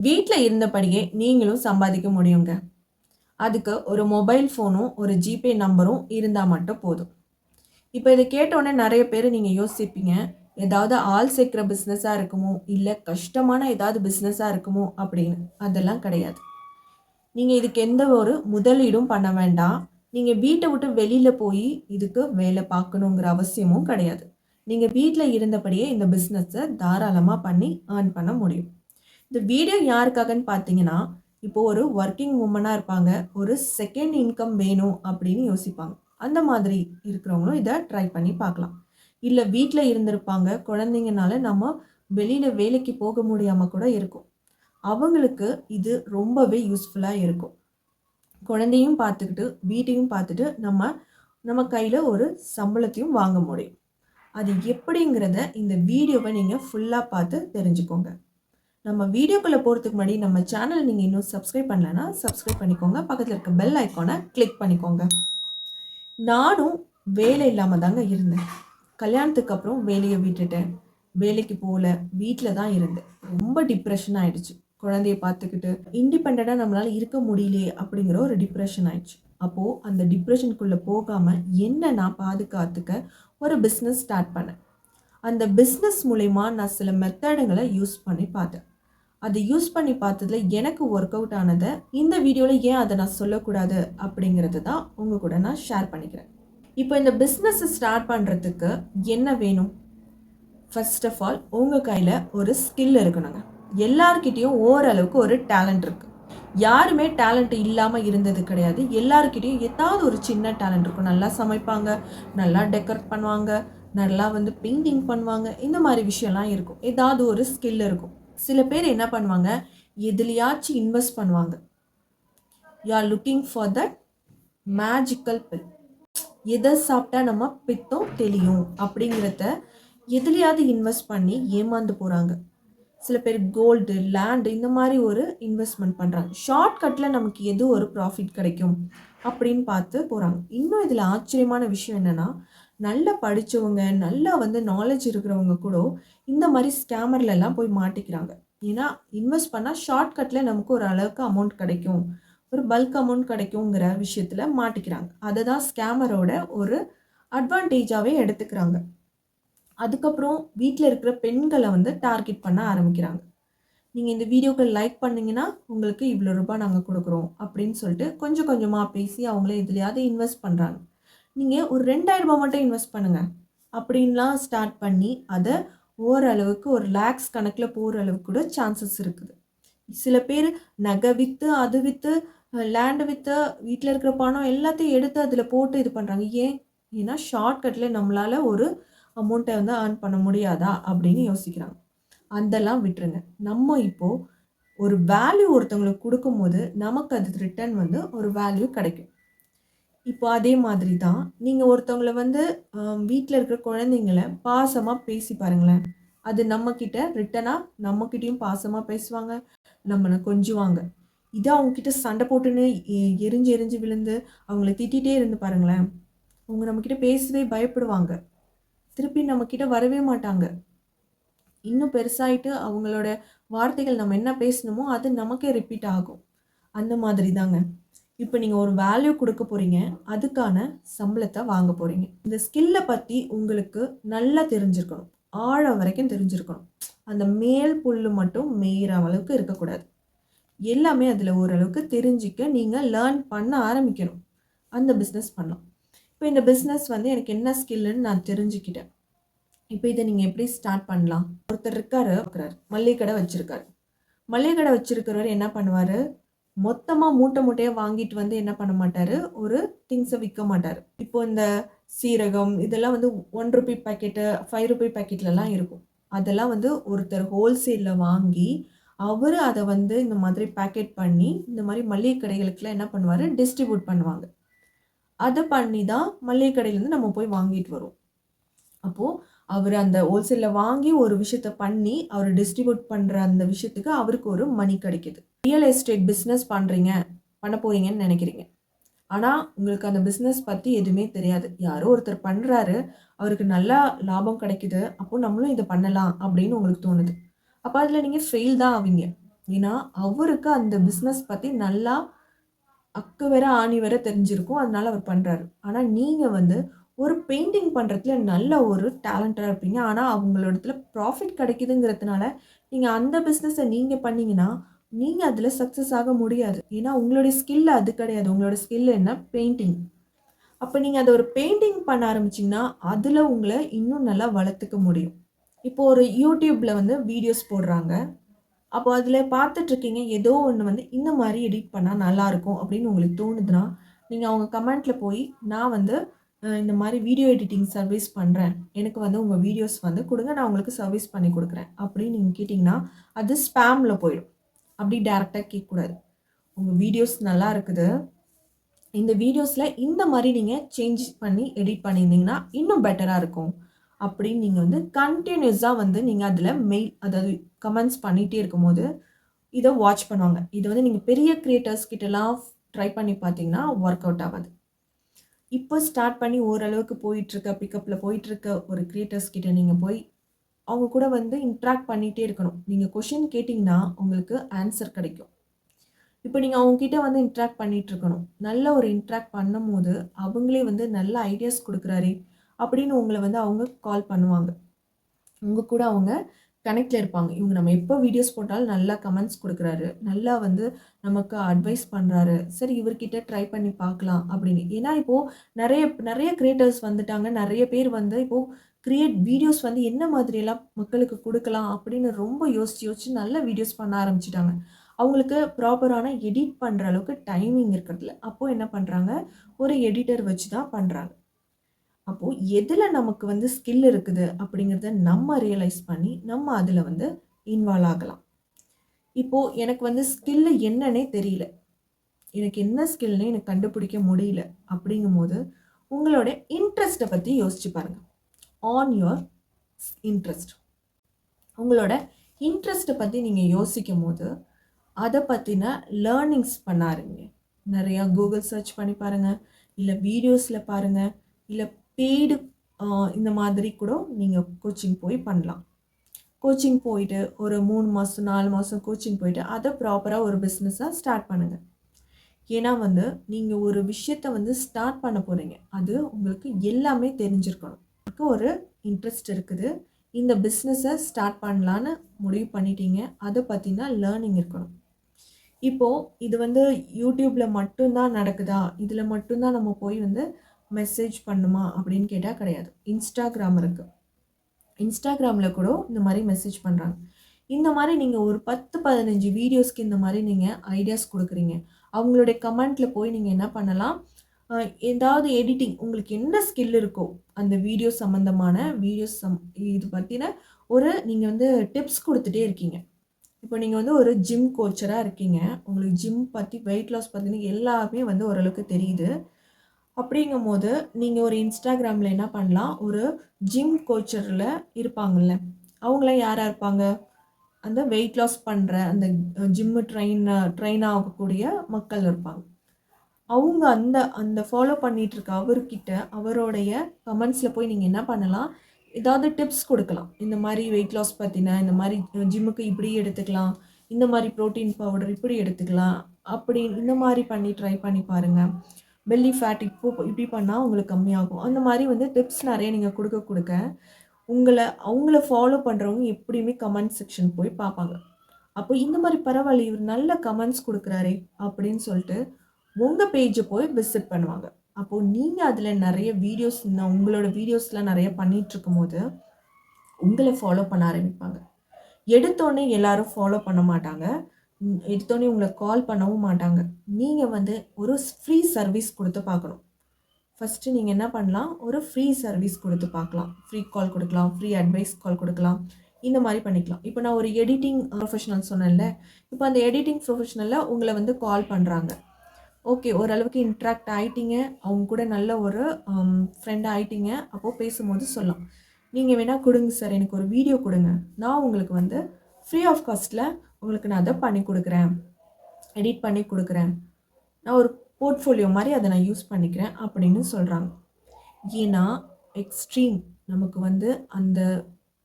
வீட்ல இருந்தபடியே நீங்களும் சம்பாதிக்க முடியுங்க. அதுக்கு ஒரு மொபைல் ஃபோனும், ஒரு ஜிபே நம்பரும் இருந்தா மட்டும் போதும். இப்ப இத கேட்டோனே நெறைய பேரு நீங்க யோசிப்பீங்க. ஏதாவது ஆள் சேர்க்கிற பிசினஸா இருக்குமோ? இல்ல கஷ்டமான ஏதாவது பிசினஸா இருக்குமோ? அப்படின்னு. அதெல்லாம் கிடையாது. நீங்க இதுக்கு எந்த ஒரு முதலீடும் பண்ண வேண்டாம். நீங்க வீட்ட விட்டு வெளியில போயி இதுக்கு வேல பார்க்கணுங்கிற அவசியமும் கிடையாது. நீங்க வீட்ல இருந்தபடியே இந்த பிசினஸ தாராளமா பண்ணி ஏர்ன் பண்ண முடியும். இந்த வீடியோ யாருக்காகன்னு பார்த்தீங்கன்னா, இப்போ ஒரு வொர்க்கிங் வுமனா இருப்பாங்க. ஒரு செகண்ட் இன்கம் வேணும் அப்படின்னு யோசிப்பாங்க. அந்த மாதிரி இருக்கிறவங்களும் இத ட்ரை பண்ணி பார்க்கலாம். இல்ல வீட்ல இருந்திருப்பாங்க. குழந்தைங்கனால நம்ம வெளியில வேலைக்கு போக முடியாம கூட இருக்கும். அவங்களுக்கு இது ரொம்பவே யூஸ்ஃபுல்லா இருக்கும். குழந்தையும் பார்த்துக்கிட்டு, வீட்டையும் பார்த்துட்டு நம்ம நம்ம கையில ஒரு சம்பளத்தையும் வாங்க முடியும். அது எப்படிங்கிறத இந்த வீடியோவ நீங்க ஃபுல்லா பார்த்து தெரிஞ்சுக்கோங்க. நம்ம வீடியோக்குள்ள போறதுக்கு முன்னாடி நம்ம சேனல் நீங்க இன்னும் சப்ஸ்கிரைப் பண்ணலன்னா, சப்ஸ்கிரைப் பண்ணிக்கோங்க. பக்கத்துல இருக்க பெல் ஐகான கிளிக் பண்ணிக்கோங்க. நானும் வேலை இல்லாம தாங்க இருந்தேன். கல்யாணத்துக்கு அப்புறம் வேலைய விட்டுட்டேன். வேலைக்கு போல. வீட்ல தான் இருந்தேன். ரொம்ப டிப்ரஷன் ஆயிடுச்சு. குழந்தைய பார்த்துக்கிட்டு, இண்டிபெண்டன்ட்டா நம்மளால இருக்க முடியலையே அப்படிங்கிற ஒரு டிப்ரஷன் ஆயிடுச்சு. அப்போ அந்த டிப்ரஷனுக்குள்ள போகாம என்ன நான் பாதுகாத்துக்க ஒரு பிசினஸ் ஸ்டார்ட் பண்ணேன். அந்த பிசினஸ் மூலியமா நான் சில மெத்தடுங்கள யூஸ் பண்ணி பார்த்தேன். அத யூஸ் பண்ணி பார்த்ததுல எனக்கு ஒர்க் அவுட் ஆனத, இந்த வீடியோல ஏன் அத நான் சொல்லக்கூடாது அப்படிங்கிறது தான் உங்க கூட நான் ஷேர் பண்ணிக்கிறேன். இப்போ இந்த பிசினஸ ஸ்டார்ட் பண்றதுக்கு என்ன வேணும்? ஃபர்ஸ்ட் ஆஃப் ஆல் உங்க கையில ஒரு ஸ்கில் இருக்கணுங்க. எல்லார்கிட்டயும் ஓரளவுக்கு ஒரு டேலண்ட் இருக்கு. யாருமே டேலண்ட் இல்லாம இருந்தது கிடையாது. எல்லார்கிட்டயும் ஏதாவது ஒரு சின்ன டேலண்ட் இருக்கும். நல்லா சமைப்பாங்க, நல்லா டெக்கரேட் பண்ணுவாங்க, நல்லா பெயிண்டிங் பண்ணுவாங்க. இந்த மாரி விஷயம்லாம் இருக்கும். ஏதாவது ஒரு ஸ்கில் இருக்கும். சில பேர் என்ன பண்ணுவாங்க, எதுலயாச்சும் இன்வெஸ்ட் பண்ணுவாங்க. You are looking for that magical bill. எத சாப்பிட்டா நம்ம பித்தம் தெளியும் அப்படிங்கிறத எதுலயாவது இன்வெஸ்ட் பண்ணி ஏமாந்து போறாங்க. சில பேர் கோல்டு, லேண்ட் இந்த மாரி ஒரு இன்வெஸ்ட்மென்ட் பண்றாங்க. ஷார்ட்கட்ல நமக்கு எது ஒரு ப்ராஃபிட் கிடைக்கும் அப்படின்னு பார்த்து போறாங்க. இன்னும் இதுல ஆச்சரியமான விஷயம் என்னன்னா, நல்லா படிச்சவங்க, நல்லா நாலேட்ஜ் இருக்கிறவங்க கூட இந்த மாரி ஸ்கேமர்லலாம் போய் மாட்டிக்கிறாங்க. ஏன்னா, இன்வெஸ்ட் பண்ணா ஷார்ட்கட்ல நமக்கு ஒரு அளவுக்கு அமௌண்ட் கிடைக்கும். ஒரு பல்க் அமௌண்ட் கிடைக்குங்கிற விஷயத்துல மாட்டிக்கிறாங்க. அததான் ஸ்கேமரோட ஒரு அட்வான்டேஜாவே எடுத்துக்கிறாங்க. அதுக்கப்புறம் வீட்ல இருக்கிற பெண்கள டார்கெட் பண்ண ஆரம்பிக்கிறாங்க. நீங்க இந்த வீடியோக்கு லைக் பண்ணீங்கன்னா, உங்களுக்கு இவ்வளோ ரூபாய் நாங்க குடுக்குறோம் அப்படின்னு சொல்லிட்டு கொஞ்சம் கொஞ்சமா பேசி அவங்கள எதுலயாவது இன்வெஸ்ட் பண்றாங்க. நீங்க ஒரு ரூ. 2000 மட்டும் இன்வெஸ்ட் பண்ணுங்க. அப்படின்லாம் ஸ்டார்ட் பண்ணி அத ஓரளவுக்கு ஒரு லேக்ஸ் கணக்குல போற அளவுக்கு கூட சான்சஸ் இருக்குது. சில பேரு நகை வித்து, அது வித்து, லேண்ட் வித்து, வீட்ல இருக்கிற பணம் எல்லாத்தையும் எடுத்து அதில போட்டு இது பண்றாங்க. ஏன்? ஏன்னா ஷார்ட்கட்ல நம்மளால ஒரு அமௌண்ட்ட ஏர்ன் பண்ண முடியாதா? அப்படின்னு யோசிக்கிறாங்க. அதெல்லாம் விட்டுருங்க. நம்ம இப்போ ஒரு வேல்யூ ஒருத்தவங்களுக்கு குடுக்கும்போது, நமக்கு அது ரிட்டர்ன் ஒரு வேல்யூ கிடைக்கும். இப்போ அதே மாதிரி தான், நீங்க ஒருத்தவங்கள அ வீட்ல இருக்கிற குழந்தைங்கள பாசமா பேசி பாருங்களேன். அது நம்மகிட்ட ரிட்டர்னா நம்மகிட்டயும் பாசமா பேசுவாங்க. நம்மள கொஞ்சுவாங்க. இதே அவங்ககிட்ட சண்டை போட்டுன்னு எரிஞ்சு எரிஞ்சு விழுந்து, அவங்கள திட்டிட்டே இருந்து பாருங்களேன். அவங்க நம்மகிட்ட பேசவே பயப்படுவாங்க. திருப்பி நம்மகிட்ட வரவே மாட்டாங்க. இன்னும் பெருசாயிட்டு அவங்களோட வார்த்தைகள் நம்ம என்ன பேசினோமோ, அது நமக்கே ரிப்பீட் ஆகும். அந்த மாதிரி தாங்க. இப்ப நீங்க ஒரு வேல்யூ குடுக்க போறீங்க. அதுக்கான சம்பளத்த வாங்க போறீங்க. இந்த ஸ்கில்ல பத்தி உங்களுக்கு நல்லா தெரிஞ்சிருக்கணும். ஆழம் வரைக்கும் தெரிஞ்சிருக்கணும். அந்த மேல் புல்லு மட்டும் மேயிற அளவுக்கு இருக்கக்கூடாது. எல்லாமே அதில ஓரளவுக்கு தெரிஞ்சுக்க நீங்க லேர்ன் பண்ண ஆரம்பிக்கணும். அந்த பிசினஸ் பண்ணலாம். இப்ப இந்த பிசினஸ் எனக்கு என்ன ஸ்கில்லுன்னு நான் தெரிஞ்சுக்கிட்டேன். இப்ப இத நீங்க எப்படி ஸ்டார்ட் பண்ணலாம்? ஒருத்தர் இருக்கிறாரு. மளிகை கடை வச்சிருக்காரு. மளிகை கடை வச்சிருக்கிறவரு என்ன பண்ணுவாரு? மொத்தமா மூட்டை மூட்டையா வாங்கிட்டு என்ன பண்ண மாட்டாரு, ஒரு திங்ஸ விக்க மாட்டாரு. இப்போ இந்த சீரகம் இதெல்லாம் ₹1 பாக்கெட்டு, ₹5 பாக்கெட்லலாம் இருக்கும். அதெல்லாம் ஒருத்தர் ஹோல்சேல்ல வாங்கி, அவரு அத இந்த மாதிரி பேக்கெட் பண்ணி, இந்த மாரி மளிகை கடைகளுக்குலாம் என்ன பண்ணுவாரு, டிஸ்ட்ரிபியூட் பண்ணுவாங்க. அத பண்ணி தான் மளிகை கடையிலருந்து நம்ம போய் வாங்கிட்டு வருவோம். அப்போ அவரு அந்த ஹோல்சேல்ல வாங்கி ஒரு விஷயத்த பண்ணி, அவரு டிஸ்ட்ரிபியூட் பண்ற அந்த விஷயத்துக்கு அவருக்கு ஒரு மணி கிடைக்குது. ரியல் எஸ்டேட் பிசினஸ் பண்ண போறீங்கன்னு நெனைக்கிறீங்க. ஆனா, உங்களுக்கு அந்த பிசினஸ் பத்தி எதுவுமே தெரியாது. யாரோ ஒருத்தர் பண்றாரு, அவருக்கு நல்லா லாபம் கிடைக்குது. அப்போ நம்மளும் இத பண்ணலாம் அப்படின்னு உங்களுக்கு தோணுது. அப்ப அதுல நீங்க ஃபெயில் தான் ஆவீங்க. ஏன்னா அவருக்கு அந்த பிஸ்னஸ் பற்றி நல்லா அக்கு வேற ஆணி வேற தெரிஞ்சிருக்கும். அதனால அவர் பண்றாரு. ஆனா நீங்க வந்து ஒரு பெயிண்டிங் பண்றதுல நல்ல ஒரு டேலண்டடா இருப்பீங்க. ஆனா அவங்களோடத்துல ப்ராஃபிட் கிடைக்குதுங்கிறதுனால, நீங்க அந்த பிசினஸ நீங்க பண்ணீங்கன்னா, நீங்க அதுல சக்சஸ் ஆக முடியாது. ஏன்னா உங்களுடைய ஸ்கில் அது கிடையாது. உங்களோட ஸ்கில் என்ன? பெயிண்டிங். அப்ப நீங்க அத ஒரு பெயிண்டிங் பண்ண ஆரம்பிச்சீங்கன்னா, அதுல உங்கள இன்னும் நல்லா வளர்த்துக்க முடியும். இப்போ ஒரு YouTubeல வந்து வீடியோஸ் போடுறாங்க. அப்போ அதில பார்த்துட்ருக்கீங்க, ஏதோ ஒண்ணு வந்து இந்த மாரி எடிட் பண்ணா நல்லாயிருக்கும் அப்படின்னு உங்களுக்கு தோணுதுன்னா, நீங்க அவங்க கமெண்ட்ல போய், நான் வந்து இந்த மாரி வீடியோ எடிட்டிங் சர்வீஸ் பண்றேன். எனக்கு வந்து உங்க வீடியோஸ் வந்து குடுங்க. நான் உங்களுக்கு சர்வீஸ் பண்ணி குடுக்குறேன். அப்படின்னு நீங்க கேட்டீங்கன்னா, அது ஸ்பாம்ல போயிடும். அப்படி டைரக்ட்டா கேட்கக்கூடாது. உங்க வீடியோஸ் நல்லா இருக்குது. இந்த வீடியோஸ்ல இந்த மாரி நீங்க சேஞ்ச் பண்ணி எடிட் பண்ணியிருந்தீங்கன்னா, இன்னும் பெட்டரா இருக்கும். அப்படின்னு நீங்க வந்து கன்டினியூஸா வந்து நீங்க அதில மெயில் அதாவது கமெண்ட்ஸ் பண்ணிட்டே இருக்கும்போது, இத வாட்ச் பண்ணுவாங்க. இத வந்து நீங்க பெரிய கிரியேட்டர்ஸ் கிட்டலாம் ட்ரை பண்ணி பார்த்தீங்கன்னா, ஒர்க் அவுட் ஆவாது. இப்போ ஸ்டார்ட் பண்ணி ஓரளவுக்கு போயிட்டுருக்க, பிக்கப்ல போயிட்டுருக்க ஒரு கிரியேட்டர்ஸ் கிட்ட நீங்க போய், அவங்க கூட வந்து இன்டராக்ட் பண்ணிட்டே இருக்கணும். நீங்க கொஸ்டின் கேட்டீங்கன்னா, உங்களுக்கு ஆன்சர் கிடைக்கும். இப்போ நீங்க அவங்க கிட்ட வந்து இன்டராக்ட் பண்ணிட்டு இருக்கணும். நல்ல ஒரு இன்டராக்ட் பண்ணும்போது, அவங்களே வந்து நல்ல ஐடியாஸ் குடுக்குறாரே! அப்படின்னு உங்கள வந்து அவங்க கால் பண்ணுவாங்க. உங்க கூட அவங்க கனெக்ட்ல இருப்பாங்க. இவங்க நம்ம எப்போ வீடியோஸ் போட்டாலும் நல்லா கமெண்ட்ஸ் குடுக்குறாரு. நல்லா வந்து நமக்கு அட்வைஸ் பண்றாரு. சரி இவர்கிட்ட ட்ரை பண்ணி பார்க்கலாம் அப்படின்னு. ஏன்னா இப்போ நெறைய நெறைய கிரியேட்டர்ஸ் வந்துட்டாங்க. நெறைய பேர் வந்து இப்போ வீடியோஸ் வந்து என்ன மாதிரியெல்லாம் மக்களுக்கு குடுக்கலாம் அப்படின்னு ரொம்ப யோசிச்சு யோசிச்சு நல்ல வீடியோஸ் பண்ண ஆரம்பிச்சுட்டாங்க. அவங்களுக்கு ப்ராப்பரான எடிட் பண்ற அளவுக்கு டைமிங் இருக்கிறதில்ல. அப்போ என்ன பண்றாங்க, ஒரு எடிட்டர் வச்சு தான் பண்றாங்க. அப்போ எதுல நமக்கு வந்து ஸ்கில் இருக்குது அப்படிங்கிறத நம்ம ரியலைஸ் பண்ணி, நம்ம அதுல வந்து இன்வால்வ் ஆகலாம். இப்போ எனக்கு வந்து ஸ்கில் என்னன்னே தெரியல. எனக்கு என்ன ஸ்கில்னே எனக்கு கண்டுபிடிக்க முடியல. அப்படிங்கும்போது, உங்களோட இன்ட்ரெஸ்ட்ட பத்தி யோசிச்சு பாருங்க. On your interest. உங்களோட இன்ட்ரெஸ்ட்ட பத்தி நீங்க யோசிக்கும்போது, அத பத்தின லேர்னிங்ஸ் பண்ண ஆரம்பிங்க. நெறையா கூகுள் சர்ச் பண்ணி பாருங்க. இல்ல வீடியோஸ்ல பாருங்க. இல்ல பெய்டு அ இந்த மாதிரி கூட நீங்க கோச்சிங் போய் பண்ணலாம். கோச்சிங் போயிட்டு ஒரு 3 மாசம், 4 மாசம் கோச்சிங் போயிட்டு, அத ப்ராப்பரா ஒரு பிசினஸா ஸ்டார்ட் பண்ணுங்க. ஏன்னா வந்து, நீங்க ஒரு விஷயத்த வந்து ஸ்டார்ட் பண்ண போறீங்க. அது உங்களுக்கு எல்லாமே தெரிஞ்சிருக்கணும். எனக்கு ஒரு இன்ட்ரெஸ்ட் இருக்குது. இந்த பிசினஸ ஸ்டார்ட் பண்ணலான்னு முடிவு பண்ணிட்டீங்க. அத பத்தின லேர்னிங் இருக்கணும். இப்போ இது வந்து YouTubeல மட்டும் தான் நடக்குதா? இதுல மட்டும் தான் நம்ம போய் வந்து மெசேஜ் பண்ணுமா? அப்படின்னு கேட்டா கிடையாது. Instagram இருக்கு. Instagramல கூட இந்த மாரி மெசேஜ் பண்றாங்க. இந்த மாரி நீங்க ஒரு 10, 15 வீடியோஸ்க்கு இந்த மாரி நீங்க ஐடியாஸ் குடுக்குறீங்க. அவங்களுடைய கமெண்ட்ல போய் நீங்க என்ன பண்ணலாம், அ ஏதாவது எடிட்டிங் உங்களுக்கு என்ன ஸ்கில் இருக்கோ, அந்த வீடியோ சம்மந்தமான இது பத்தின நீங்க வந்து டிப்ஸ் குடுத்துட்டே இருக்கீங்க. இப்போ நீங்க வந்து ஒரு ஜிம் கோச்சரா இருக்கீங்க. உங்களுக்கு ஜிம் பத்தி, வெயிட் லாஸ் பத்தின எல்லாமே வந்து ஓரளவுக்கு தெரியுது. அப்படிங்கும்போது, நீங்க ஒரு Instagramல என்ன பண்ணலாம், ஒரு ஜிம் கோச்சர்ல இருப்பாங்கல்ல. அவங்கலாம் யாரா இருப்பாங்க? அந்த வெயிட் லாஸ் பண்ற, அந்த ஜிம் ட்ரெயின் ஆகக்கூடிய மக்கள் இருப்பாங்க. அவங்க அந்த அந்த ஃபாலோ பண்ணிட்டு இருக்க அவர்கிட்ட, அவருடைய கமெண்ட்ஸ்ல போய் நீங்க என்ன பண்ணலாம், ஏதாவது டிப்ஸ் குடுக்கலாம். இந்த மாரி வெயிட் லாஸ் பத்தின, இந்த மாரி ஜிம்முக்கு இப்படி எடுத்துக்கலாம். இந்த மாரி புரோட்டீன் பவுடர் இப்படி எடுத்துக்கலாம். அப்படி இந்த மாரி பண்ணி ட்ரை பண்ணி பாருங்க. பெல்லி ஃபேட் இப்போ இப்படி பண்ணா உங்களுக்கு கம்மியாகும். அந்த மாரி வந்து டிப்ஸ் நெறைய நீங்க குடுக்க குடுக்க, அவங்கள ஃபாலோ பண்றவங்க எப்படியுமே கமெண்ட் செக்ஷன் போய் பார்ப்பாங்க. அப்போ இந்த மாரி பரவாயில்லையே இவரு நல்ல கமெண்ட்ஸ் குடுக்குறாரே! அப்படின்னு சொல்ட்டு, உங்க பேஜ போய் விசிட் பண்ணுவாங்க. அப்போ நீங்க அதுல நெறைய உங்களோட வீடியோஸ்லாம் நெறைய பண்ணிட்டுருக்கும்போது, உங்கள ஃபாலோ பண்ண ஆரம்பிப்பாங்க. எடுத்தோனே எல்லாரும் ஃபாலோ பண்ண மாட்டாங்க. எடுத்தோனே உங்கள கால் பண்ணவும் மாட்டாங்க. நீங்க வந்து ஒரு ஃப்ரீ சர்வீஸ் குடுத்து பார்க்கணும். ஃபர்ஸ்ட்டு நீங்க என்ன பண்ணலாம், ஒரு ஃப்ரீ சர்வீஸ் குடுத்து பார்க்கலாம். ஃப்ரீ கால் குடுக்கலாம், ஃப்ரீ அட்வைஸ் கால் குடுக்கலாம். இந்த மாரி பண்ணிக்கலாம். இப்போ நான் ஒரு எடிட்டிங் ப்ரொஃபஷனல் சொன்னேன்ல, இப்போ அந்த எடிட்டிங் ப்ரொஃபஷனல்ல உங்கள வந்து கால் பண்றாங்க. ஓகே, ஓரளவுக்கு இன்டராக்ட் ஆயிட்டீங்க. அவங்க கூட நல்ல ஒரு ஃப்ரெண்ட் ஆயிட்டீங்க. அப்போ பேசும்போது சொல்லலாம். நீங்க வேணா குடுங்க சார், எனக்கு ஒரு வீடியோ குடுங்க. நான் உங்களுக்கு வந்து ஃப்ரீ ஆஃப் காஸ்ட்ல உங்களுக்கு நான் அத பண்ணி குடுக்குறேன். எடிட் பண்ணி குடுக்குறேன். நான் ஒரு போர்ட்ஃபோலியோ மாரி அத நான் யூஸ் பண்ணிக்கிறேன் அப்படின்னு சொல்றாங்க. ஏன்னா, எக்ஸ்ட்ரீம் நமக்கு வந்து அந்த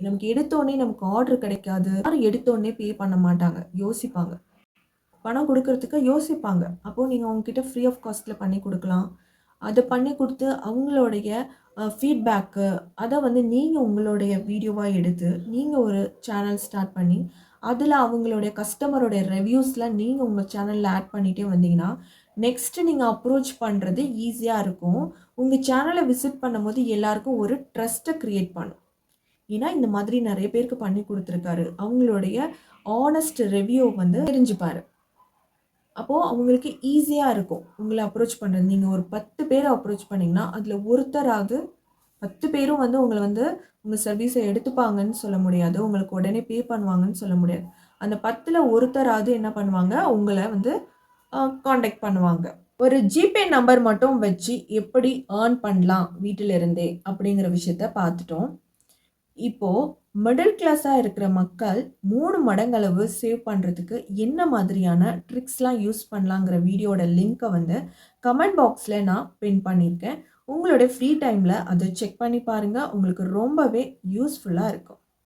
நமக்கு எடுத்தோனே நமக்கு ஆர்டர் கிடைக்காது. யாரும் எடுத்தோனே பே பண்ண மாட்டாங்க. யோசிப்பாங்க. பணம் குடுக்குறதுக்கு யோசிப்பாங்க. அப்போ நீங்க அவங்ககிட்ட ஃப்ரீ ஆஃப் காஸ்ட்ல பண்ணி குடுக்கலாம். அத பண்ணி குடுத்து அவங்களுடைய ஃபீட்பேக்கு அத வந்து நீங்க உங்களுடைய வீடியோவா எடுத்து, நீங்க ஒரு சேனல் ஸ்டார்ட் பண்ணி, அதுல அவங்களுடைய கஸ்டமருடைய ரிவ்யூஸ்லாம் நீங்க உங்க சேனல்ல ஆட் பண்ணிட்டே வந்தீங்கன்னா, நெக்ஸ்ட் நீங்க அப்ரோச் பண்றது ஈஸியா இருக்கும். உங்க சேனல விசிட் பண்ணும்போது எல்லாருக்கும் ஒரு ட்ரஸ்ட்ட கிரியேட் பண்ணும். ஏன்னா, இந்த மாதிரி நெறைய பேருக்கு பண்ணி குடுத்துருக்காரு. அவங்களுடைய ஹானஸ்ட் ரிவ்யூ வந்து தெரிஞ்சுப்பாரு. அப்போ அவங்களுக்கு ஈஸியா இருக்கும். உங்கள அப்ரோச் பண்றது. நீங்க ஒரு 10 பேர அப்ரோச் பண்ணீங்கன்னா, அதுல ஒருத்தராவது 10 பேரும் வந்து உங்கள வந்து உங்க சர்வீஸ எடுத்துப்பாங்கன்னு சொல்ல முடியாது. உங்களுக்கு உடனே பே பண்ணுவாங்கன்னு சொல்ல முடியாது. அந்த 10ல ஒருத்தராவது என்ன பண்ணுவாங்க, உங்கள வந்து கான்டாக்ட் பண்ணுவாங்க. ஒரு ஜிபே நம்பர் மட்டும் வச்சு எப்படி ஏர்ன் பண்ணலாம் வீட்டில இருந்தே அப்படிங்கிற விஷயத்த பார்த்துட்டோம். இப்போ மிடில் கிளாஸா இருக்கிற மக்கள் 3 மடங்களவு சேவ் பண்றதுக்கு என்ன மாதிரியான ட்ரிக்ஸ்லாம் யூஸ் பண்ணலாங்கிற வீடியோட லிங்க்க வந்து கமெண்ட் பாக்ஸ்ல நான் பின் பண்ணியிருக்கேன். உங்களுடைய ஃப்ரீ டைம்ல அத செக் பண்ணி பாருங்க. உங்களுக்கு ரொம்பவே யூஸ்ஃபுல்லா இருக்கும்.